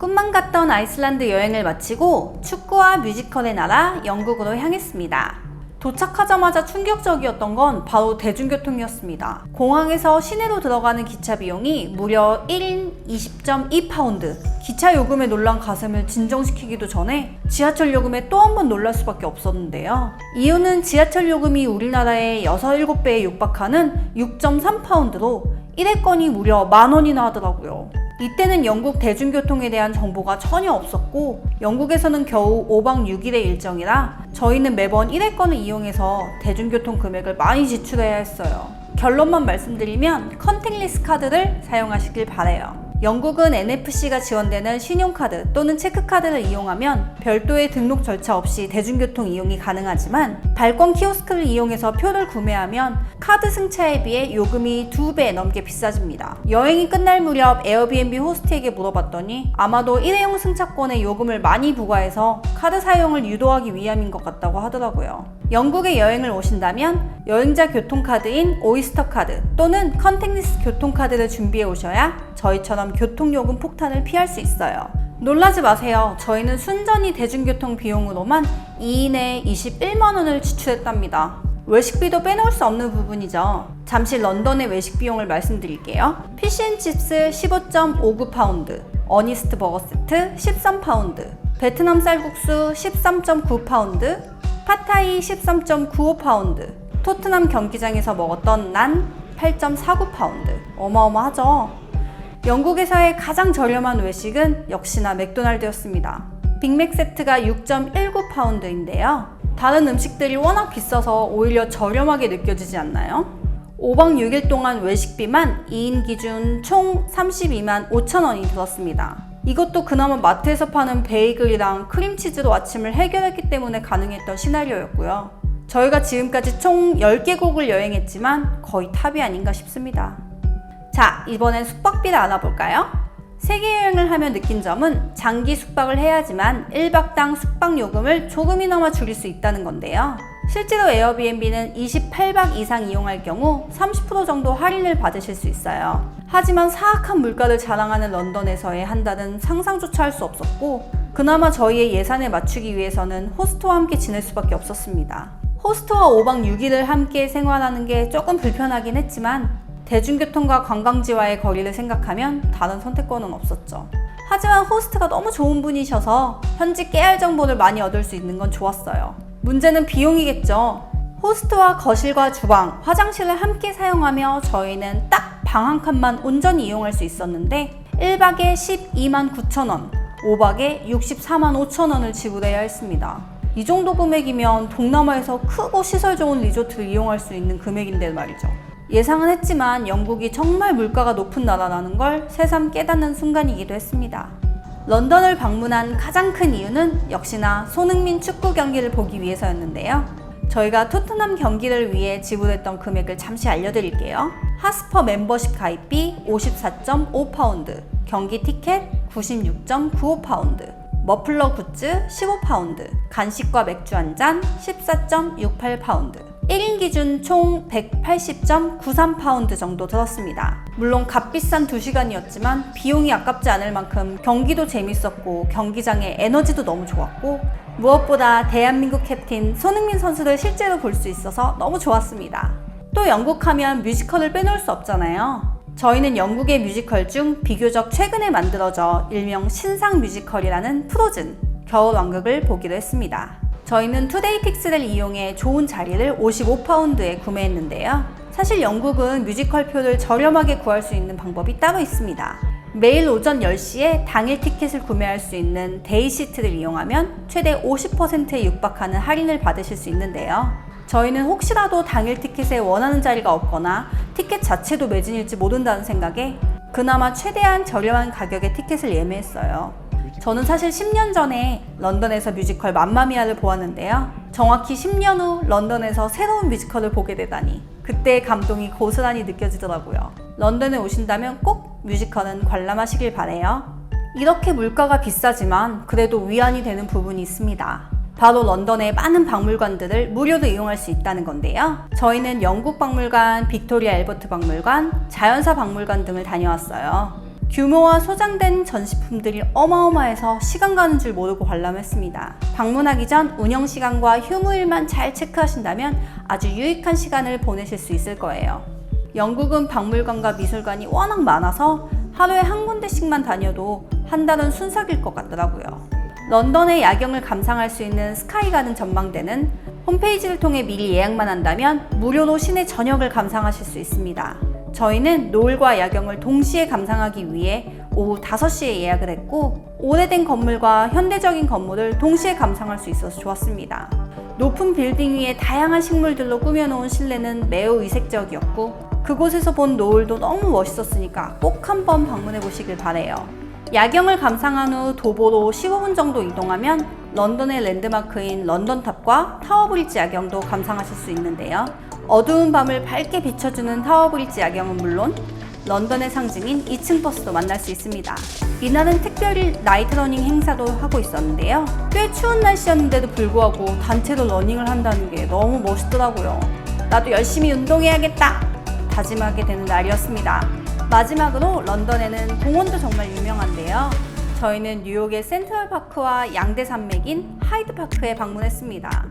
꿈만 같던 아이슬란드 여행을 마치고 축구와 뮤지컬의 나라 영국으로 향했습니다. 도착하자마자 충격적이었던 건 바로 대중교통이었습니다. 공항에서 시내로 들어가는 기차 비용이 무려 1인 20.2파운드. 기차 요금에 놀란 가슴을 진정시키기도 전에 지하철 요금에 또 한 번 놀랄 수밖에 없었는데요. 이유는 지하철 요금이 우리나라의 6, 7배에 육박하는 6.3파운드로 1회권이 무려 10,000원이나 하더라고요. 이때는 영국 대중교통에 대한 정보가 전혀 없었고 영국에서는 겨우 5박 6일의 일정이라 저희는 매번 1회권을 이용해서 대중교통 금액을 많이 지출해야 했어요. 결론만 말씀드리면 컨택리스 카드를 사용하시길 바라요. 영국은 NFC가 지원되는 신용카드 또는 체크카드를 이용하면 별도의 등록 절차 없이 대중교통 이용이 가능하지만 발권 키오스크를 이용해서 표를 구매하면 카드 승차에 비해 요금이 2배 넘게 비싸집니다. 여행이 끝날 무렵 에어비앤비 호스트에게 물어봤더니 아마도 일회용 승차권에 요금을 많이 부과해서 카드 사용을 유도하기 위함인 것 같다고 하더라고요. 영국에 여행을 오신다면 여행자 교통카드인 오이스터 카드 또는 컨택리스 교통카드를 준비해 오셔야 저희처럼 교통요금 폭탄을 피할 수 있어요. 놀라지 마세요. 저희는 순전히 대중교통 비용으로만 2인에 21만원을 지출했답니다. 외식비도 빼놓을 수 없는 부분이죠. 잠시 런던의 외식 비용을 말씀드릴게요. 피쉬앤칩스 15.59파운드, 어니스트 버거 세트 13파운드, 베트남 쌀국수 13.9파운드, 팟타이 13.95파운드, 토트넘 경기장에서 먹었던 난 8.49파운드. 어마어마하죠? 영국에서의 가장 저렴한 외식은 역시나 맥도날드였습니다. 빅맥 세트가 6.19파운드인데요. 다른 음식들이 워낙 비싸서 오히려 저렴하게 느껴지지 않나요? 5박 6일 동안 외식비만 2인 기준 총 32만 5천원이 들었습니다. 이것도 그나마 마트에서 파는 베이글이랑 크림치즈로 아침을 해결했기 때문에 가능했던 시나리오였고요. 저희가 지금까지 총 10개국을 여행했지만 거의 탑이 아닌가 싶습니다. 자, 이번엔 숙박비를 알아볼까요? 세계여행을 하며 느낀 점은 장기 숙박을 해야지만 1박당 숙박 요금을 조금이나마 줄일 수 있다는 건데요. 실제로 에어비앤비는 28박 이상 이용할 경우 30% 정도 할인을 받으실 수 있어요. 하지만 사악한 물가를 자랑하는 런던에서의 한 달은 상상조차 할 수 없었고 그나마 저희의 예산에 맞추기 위해서는 호스트와 함께 지낼 수밖에 없었습니다. 호스트와 5박 6일을 함께 생활하는 게 조금 불편하긴 했지만 대중교통과 관광지와의 거리를 생각하면 다른 선택권은 없었죠. 하지만 호스트가 너무 좋은 분이셔서 현지 깨알 정보를 많이 얻을 수 있는 건 좋았어요. 문제는 비용이겠죠. 호스트와 거실과 주방, 화장실을 함께 사용하며 저희는 딱 방 한 칸만 온전히 이용할 수 있었는데 1박에 12만 9천원, 5박에 64만 5천원을 지불해야 했습니다. 이 정도 금액이면 동남아에서 크고 시설 좋은 리조트를 이용할 수 있는 금액인데 말이죠. 예상은 했지만 영국이 정말 물가가 높은 나라라는 걸 새삼 깨닫는 순간이기도 했습니다. 런던을 방문한 가장 큰 이유는 역시나 손흥민 축구 경기를 보기 위해서였는데요. 저희가 토트넘 경기를 위해 지불했던 금액을 잠시 알려드릴게요. 하스퍼 멤버십 가입비 54.5파운드, 경기 티켓 96.95파운드, 머플러 굿즈 15파운드, 간식과 맥주 한잔 14.68파운드, 1인 기준 총 180.93파운드 정도 들었습니다. 물론 값비싼 2시간이었지만 비용이 아깝지 않을 만큼 경기도 재밌었고 경기장의 에너지도 너무 좋았고 무엇보다 대한민국 캡틴 손흥민 선수를 실제로 볼 수 있어서 너무 좋았습니다. 또 영국 하면 뮤지컬을 빼놓을 수 없잖아요. 저희는 영국의 뮤지컬 중 비교적 최근에 만들어져 일명 신상 뮤지컬이라는 프로즌, 겨울왕국을 보기로 했습니다. 저희는 투데이틱스를 이용해 좋은 자리를 55파운드에 구매했는데요. 사실 영국은 뮤지컬 표를 저렴하게 구할 수 있는 방법이 따로 있습니다. 매일 오전 10시에 당일 티켓을 구매할 수 있는 데이시트를 이용하면 최대 50%에 육박하는 할인을 받으실 수 있는데요. 저희는 혹시라도 당일 티켓에 원하는 자리가 없거나 티켓 자체도 매진일지 모른다는 생각에 그나마 최대한 저렴한 가격의 티켓을 예매했어요. 저는 사실 10년 전에 런던에서 뮤지컬 맘마미아를 보았는데요. 정확히 10년 후 런던에서 새로운 뮤지컬을 보게 되다니 그때의 감동이 고스란히 느껴지더라고요. 런던에 오신다면 꼭 뮤지컬은 관람하시길 바래요. 이렇게 물가가 비싸지만 그래도 위안이 되는 부분이 있습니다. 바로 런던의 많은 박물관들을 무료로 이용할 수 있다는 건데요. 저희는 영국 박물관, 빅토리아 앨버트 박물관, 자연사 박물관 등을 다녀왔어요. 규모와 소장된 전시품들이 어마어마해서 시간 가는 줄 모르고 관람했습니다. 방문하기 전 운영 시간과 휴무일만 잘 체크하신다면 아주 유익한 시간을 보내실 수 있을 거예요. 영국은 박물관과 미술관이 워낙 많아서 하루에 한 군데씩만 다녀도 한 달은 순삭일 것 같더라고요. 런던의 야경을 감상할 수 있는 스카이가든 전망대는 홈페이지를 통해 미리 예약만 한다면 무료로 시내 전역을 감상하실 수 있습니다. 저희는 노을과 야경을 동시에 감상하기 위해 오후 5시에 예약을 했고 오래된 건물과 현대적인 건물을 동시에 감상할 수 있어서 좋았습니다. 높은 빌딩 위에 다양한 식물들로 꾸며놓은 실내는 매우 이색적이었고 그곳에서 본 노을도 너무 멋있었으니까 꼭 한번 방문해 보시길 바래요. 야경을 감상한 후 도보로 15분 정도 이동하면 런던의 랜드마크인 런던탑과 타워브리지 야경도 감상하실 수 있는데요. 어두운 밤을 밝게 비춰주는 타워브리지 야경은 물론 런던의 상징인 2층 버스도 만날 수 있습니다. 이날은 특별히 나이트러닝 행사도 하고 있었는데요. 꽤 추운 날씨였는데도 불구하고 단체로 러닝을 한다는 게 너무 멋있더라고요. 나도 열심히 운동해야겠다 다짐하게 되는 날이었습니다. 마지막으로 런던에는 공원도 정말 유명한데요. 저희는 뉴욕의 센트럴파크와 양대 산맥인 하이드파크에 방문했습니다.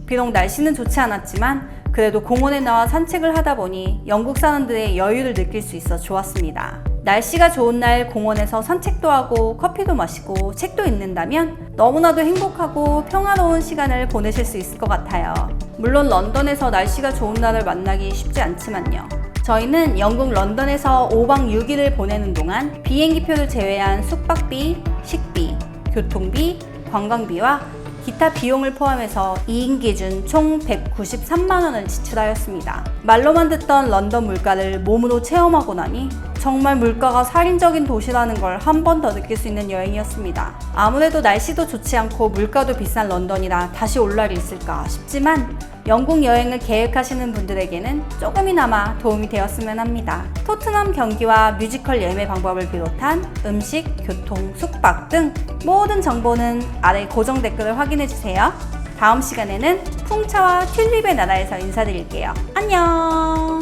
비록 날씨는 좋지 않았지만 그래도 공원에 나와 산책을 하다 보니 영국 사람들의 여유를 느낄 수 있어 좋았습니다. 날씨가 좋은 날 공원에서 산책도 하고 커피도 마시고 책도 읽는다면 너무나도 행복하고 평화로운 시간을 보내실 수 있을 것 같아요. 물론 런던에서 날씨가 좋은 날을 만나기 쉽지 않지만요. 저희는 영국 런던에서 5박 6일을 보내는 동안 비행기표를 제외한 숙박비, 식비, 교통비, 관광비와 기타 비용을 포함해서 2인 기준 총 193만원을 지출하였습니다. 말로만 듣던 런던 물가를 몸으로 체험하고 나니 정말 물가가 살인적인 도시라는 걸 한 번 더 느낄 수 있는 여행이었습니다. 아무래도 날씨도 좋지 않고 물가도 비싼 런던이라 다시 올 날이 있을까 싶지만 영국 여행을 계획하시는 분들에게는 조금이나마 도움이 되었으면 합니다. 토트넘 경기와 뮤지컬 예매 방법을 비롯한 음식, 교통, 숙박 등 모든 정보는 아래 고정 댓글을 확인해주세요. 다음 시간에는 풍차와 튤립의 나라에서 인사드릴게요. 안녕!